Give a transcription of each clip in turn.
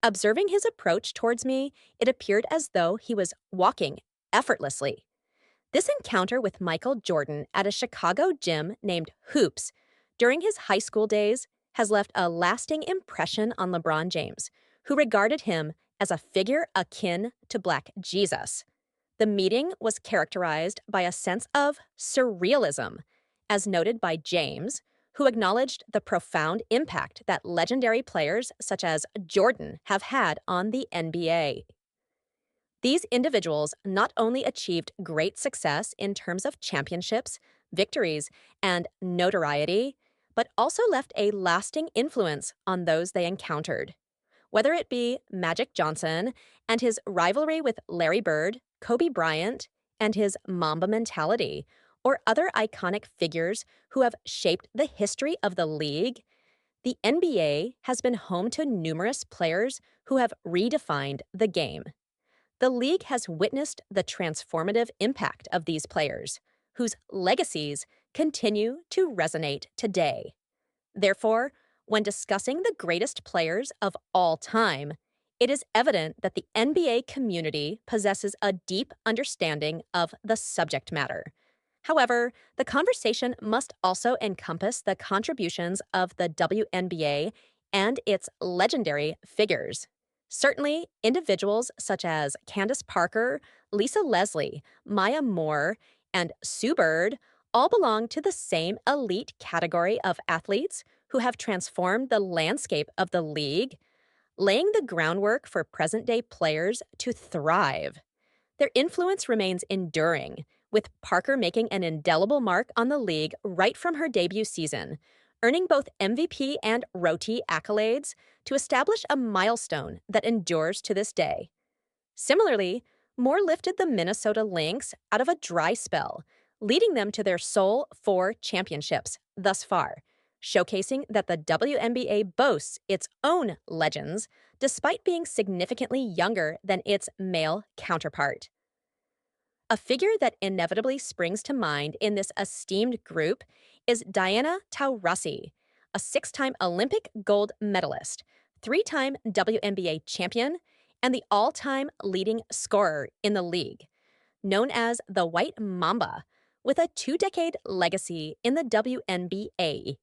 Observing his approach towards me, it appeared as though he was walking effortlessly. This encounter with Michael Jordan at a Chicago gym named Hoops during his high school days has left a lasting impression on LeBron James, who regarded him as a figure akin to Black Jesus. The meeting was characterized by a sense of surrealism, as noted by James, who acknowledged the profound impact that legendary players such as Jordan have had on the NBA. These individuals not only achieved great success in terms of championships, victories, and notoriety, but also left a lasting influence on those they encountered. Whether it be Magic Johnson and his rivalry with Larry Bird, Kobe Bryant, and his Mamba mentality, or other iconic figures who have shaped the history of the league, the NBA has been home to numerous players who have redefined the game. The league has witnessed the transformative impact of these players, whose legacies continue to resonate today. Therefore, when discussing the greatest players of all time, it is evident that the NBA community possesses a deep understanding of the subject matter. However, the conversation must also encompass the contributions of the WNBA and its legendary figures. Certainly, individuals such as Candace Parker, Lisa Leslie, Maya Moore, and Sue Bird all belong to the same elite category of athletes who have transformed the landscape of the league, laying the groundwork for present-day players to thrive. Their influence remains enduring, with Parker making an indelible mark on the league right from her debut season, earning both MVP and Roti accolades to establish a milestone that endures to this day. Similarly, Moore lifted the Minnesota Lynx out of a dry spell, leading them to their sole 4 championships thus far, showcasing that the WNBA boasts its own legends despite being significantly younger than its male counterpart. A figure that inevitably springs to mind in this esteemed group is Diana Taurasi, a 6-time Olympic gold medalist, 3-time WNBA champion, and the all-time leading scorer in the league, known as the White Mamba, with a 2-decade legacy in the WNBA.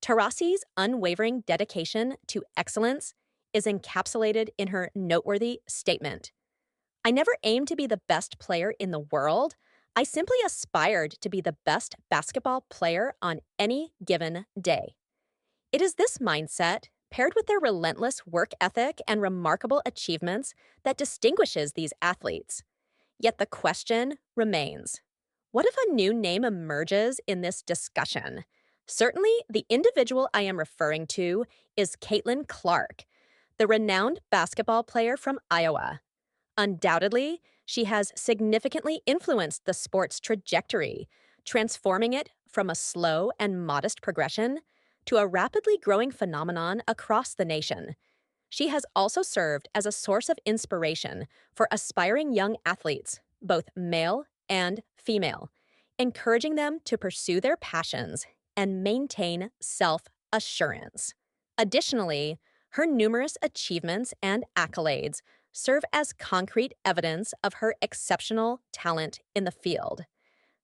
Taurasi's unwavering dedication to excellence is encapsulated in her noteworthy statement: "I never aimed to be the best player in the world. I simply aspired to be the best basketball player on any given day." It is this mindset, paired with their relentless work ethic and remarkable achievements, that distinguishes these athletes. Yet the question remains: what if a new name emerges in this discussion? Certainly, the individual I am referring to is Caitlyn Clark, the renowned basketball player from Iowa. Undoubtedly, she has significantly influenced the sport's trajectory, transforming it from a slow and modest progression to a rapidly growing phenomenon across the nation. She has also served as a source of inspiration for aspiring young athletes, both male and female, encouraging them to pursue their passions and maintain self-assurance. Additionally, her numerous achievements and accolades serve as concrete evidence of her exceptional talent in the field.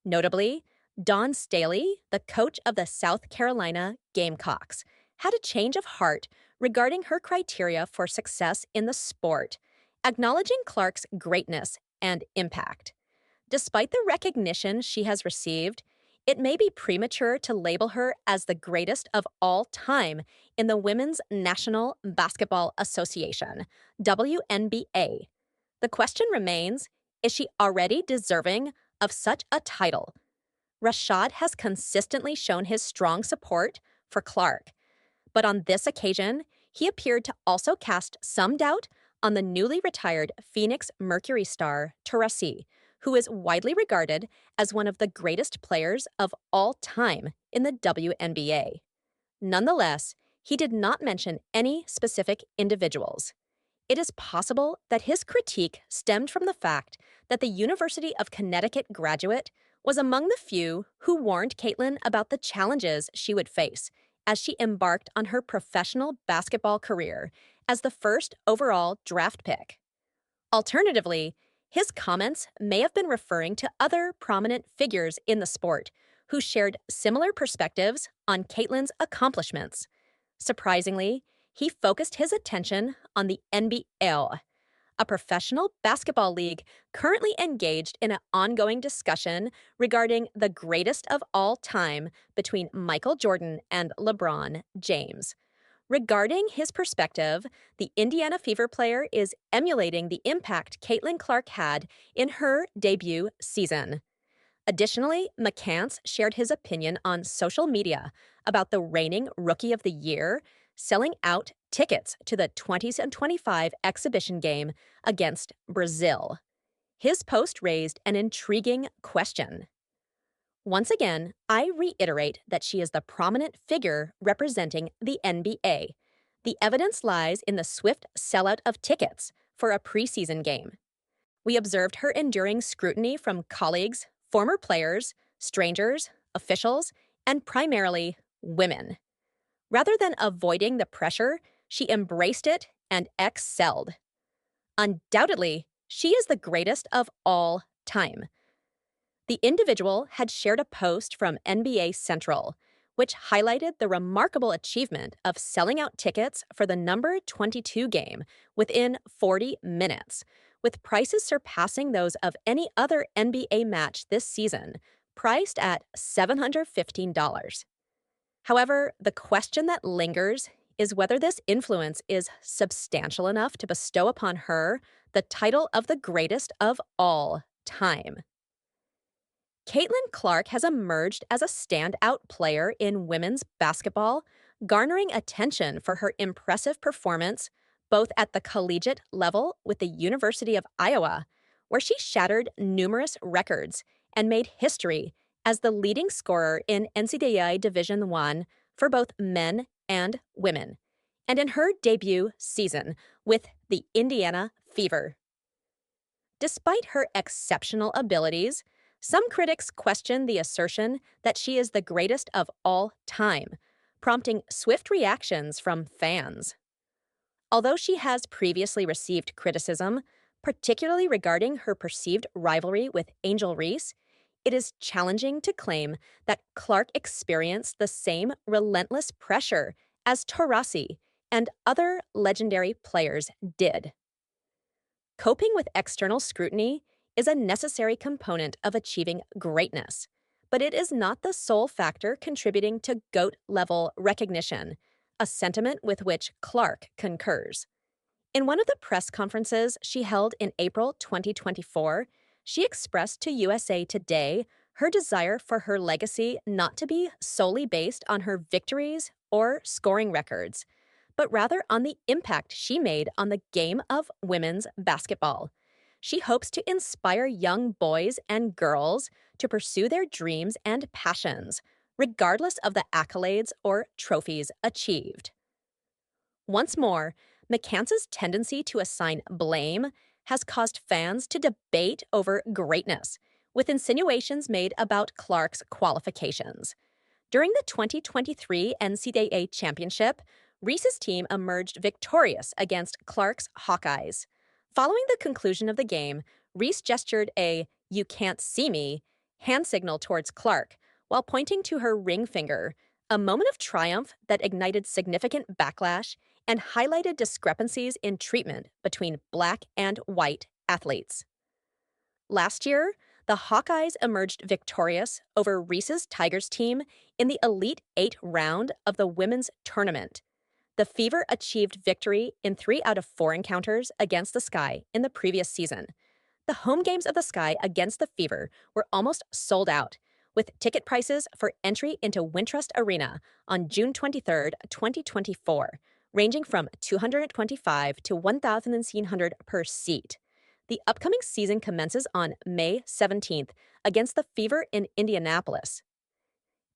Notably, Dawn Staley, the coach of the South Carolina Gamecocks, had a change of heart regarding her criteria for success in the sport, acknowledging Clark's greatness and impact. Despite the recognition she has received, it may be premature to label her as the greatest of all time in the Women's National Basketball Association, WNBA. The question remains, is she already deserving of such a title? Rashad has consistently shown his strong support for Clark, but on this occasion, he appeared to also cast some doubt on the newly retired Phoenix Mercury star Taurasi, who is widely regarded as one of the greatest players of all time in the WNBA. Nonetheless, he did not mention any specific individuals. It is possible that his critique stemmed from the fact that the University of Connecticut graduate was among the few who warned Caitlyn about the challenges she would face as she embarked on her professional basketball career as the first overall draft pick. Alternatively, his comments may have been referring to other prominent figures in the sport who shared similar perspectives on Caitlyn's accomplishments. Surprisingly, he focused his attention on the NBL, a professional basketball league currently engaged in an ongoing discussion regarding the greatest of all time between Michael Jordan and LeBron James. Regarding his perspective, the Indiana Fever player is emulating the impact Caitlyn Clark had in her debut season. Additionally, McCants shared his opinion on social media about the reigning Rookie of the Year selling out tickets to the 2025 exhibition game against Brazil. His post raised an intriguing question. Once again, I reiterate that she is the prominent figure representing the NBA. The evidence lies in the swift sellout of tickets for a preseason game. We observed her enduring scrutiny from colleagues, former players, strangers, officials, and primarily women. Rather than avoiding the pressure, she embraced it and excelled. Undoubtedly, she is the greatest of all time. The individual had shared a post from NBA Central, which highlighted the remarkable achievement of selling out tickets for the number 22 game within 40 minutes, with prices surpassing those of any other NBA match this season, priced at $715. However, the question that lingers is whether this influence is substantial enough to bestow upon her the title of the greatest of all time. Caitlyn Clark has emerged as a standout player in women's basketball, garnering attention for her impressive performance both at the collegiate level with the University of Iowa, where she shattered numerous records and made history as the leading scorer in NCAA Division I for both men and women, and in her debut season with the Indiana Fever. Despite her exceptional abilities, some critics question the assertion that she is the greatest of all time, prompting swift reactions from fans. Although she has previously received criticism, particularly regarding her perceived rivalry with Angel Reese, it is challenging to claim that Clark experienced the same relentless pressure as Taurasi and other legendary players did. Coping with external scrutiny is a necessary component of achieving greatness, but it is not the sole factor contributing to GOAT-level recognition, a sentiment with which Clark concurs. In one of the press conferences she held in April 2024, she expressed to USA Today her desire for her legacy not to be solely based on her victories or scoring records, but rather on the impact she made on the game of women's basketball. She hopes to inspire young boys and girls to pursue their dreams and passions, regardless of the accolades or trophies achieved. Once more, McCants' tendency to assign blame has caused fans to debate over greatness, with insinuations made about Clark's qualifications. During the 2023 NCAA Championship, Reese's team emerged victorious against Clark's Hawkeyes. Following the conclusion of the game, Reese gestured a "you can't see me" hand signal towards Clark while pointing to her ring finger, a moment of triumph that ignited significant backlash and highlighted discrepancies in treatment between black and white athletes. Last year, the Hawkeyes emerged victorious over Reese's Tigers team in the Elite Eight round of the women's tournament. The Fever achieved victory in 3 out of 4 encounters against the Sky in the previous season. The home games of the Sky against the Fever were almost sold out, with ticket prices for entry into Wintrust Arena on June 23, 2024, ranging from $225 to $1,100 per seat. The upcoming season commences on May 17th against the Fever in Indianapolis.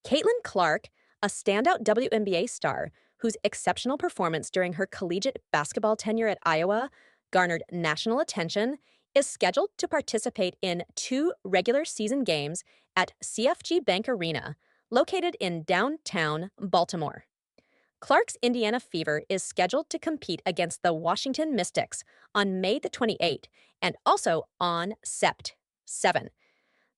Caitlyn Clark, a standout WNBA star whose exceptional performance during her collegiate basketball tenure at Iowa garnered national attention, is scheduled to participate in 2 regular season games at CFG Bank Arena, located in downtown Baltimore. Clark's Indiana Fever is scheduled to compete against the Washington Mystics on May the 28th and also on Sept. 7.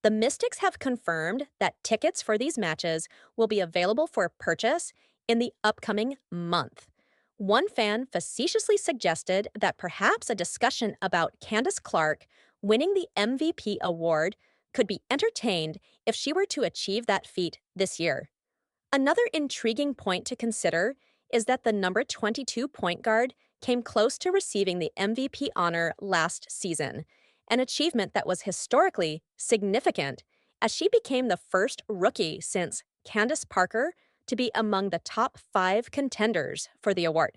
The Mystics have confirmed that tickets for these matches will be available for purchase in the upcoming month. One fan facetiously suggested that perhaps a discussion about Candace Clark winning the MVP award could be entertained if she were to achieve that feat this year. Another intriguing point to consider is that the number 22 point guard came close to receiving the MVP honor last season, an achievement that was historically significant as she became the first rookie since Candace Parker to be among the top 5 contenders for the award.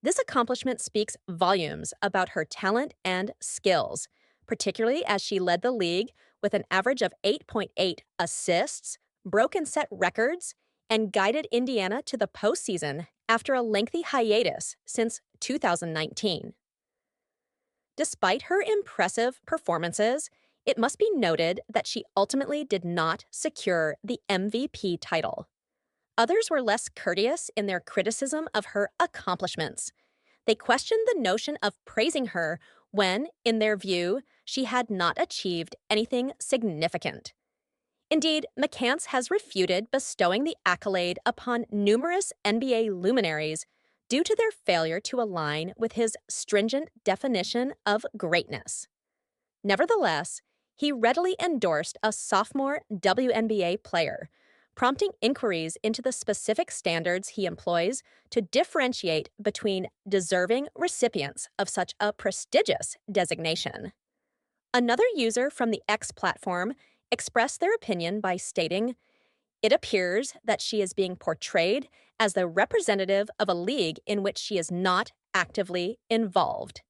This accomplishment speaks volumes about her talent and skills, particularly as she led the league with an average of 8.8 assists, broke and set records, and guided Indiana to the postseason after a lengthy hiatus since 2019. Despite her impressive performances, it must be noted that she ultimately did not secure the MVP title. Others were less courteous in their criticism of her accomplishments. They questioned the notion of praising her when, in their view, she had not achieved anything significant. Indeed, McCants has refuted bestowing the accolade upon numerous NBA luminaries due to their failure to align with his stringent definition of greatness. Nevertheless, he readily endorsed a sophomore WNBA player, prompting inquiries into the specific standards he employs to differentiate between deserving recipients of such a prestigious designation. Another user from the X platform expressed their opinion by stating, "It appears that she is being portrayed as the representative of a league in which she is not actively involved."